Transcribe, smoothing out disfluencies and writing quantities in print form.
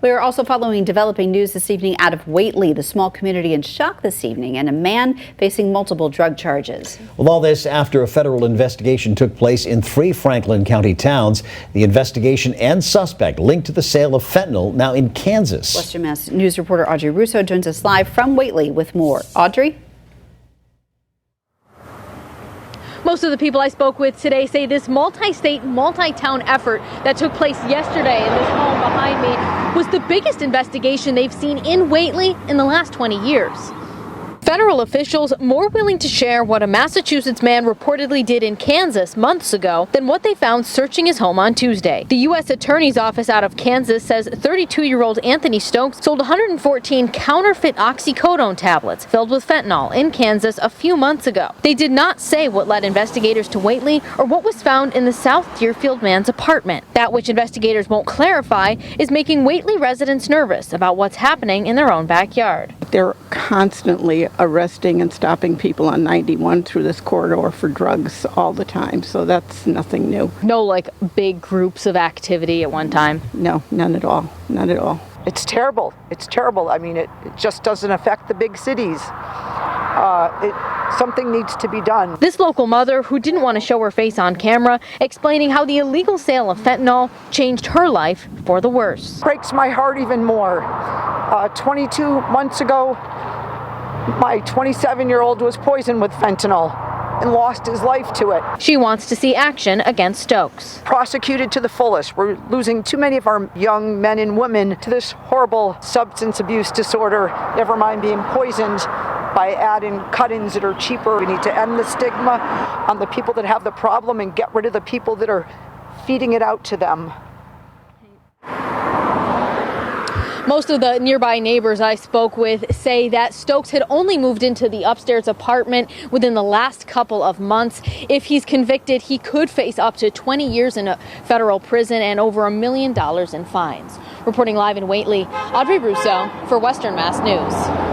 We are also following developing news this evening out of Whatley, the small community in shock this evening, and a man facing multiple drug charges. Well, all this after a federal investigation took place in 3 Franklin County towns. The investigation and suspect linked to the sale of fentanyl now in Kansas. Western Mass News reporter Audrey Russo joins us live from Whatley with more. Audrey? Most of the people I spoke with today say this multi-state, multi-town effort that took place yesterday in this home behind me was the biggest investigation they've seen in Whatley in the last 20 years. Federal officials more willing to share what a Massachusetts man reportedly did in Kansas months ago than what they found searching his home on Tuesday. The U.S. Attorney's Office out of Kansas says 32-year-old Anthony Stokes sold 114 counterfeit oxycodone tablets filled with fentanyl in Kansas a few months ago. They did not say what led investigators to Whatley or what was found in the South Deerfield man's apartment. That which investigators won't clarify is making Whatley residents nervous about what's happening in their own backyard. They're constantly arresting and stopping people on 91 through this corridor for drugs all the time, so that's nothing new. No, like big groups of activity at one time? No, none at all, none at all. It's terrible. It's terrible. I mean, it just doesn't affect the big cities. Something needs to be done. This local mother, who didn't want to show her face on camera, explaining how the illegal sale of fentanyl changed her life for the worse. Breaks my heart even more. 22 months ago, my 27-year-old was poisoned with fentanyl and lost his life to it. She wants to see action against Stokes. Prosecuted to the fullest. We're losing too many of our young men and women to this horrible substance abuse disorder, never mind being poisoned by adding cut-ins that are cheaper. We need to end the stigma on the people that have the problem and get rid of the people that are feeding it out to them. Most of the nearby neighbors I spoke with say that Stokes had only moved into the upstairs apartment within the last couple of months. If he's convicted, he could face up to 20 years in a federal prison and over $1 million in fines. Reporting live in Whatley, Audrey Russo for Western Mass News.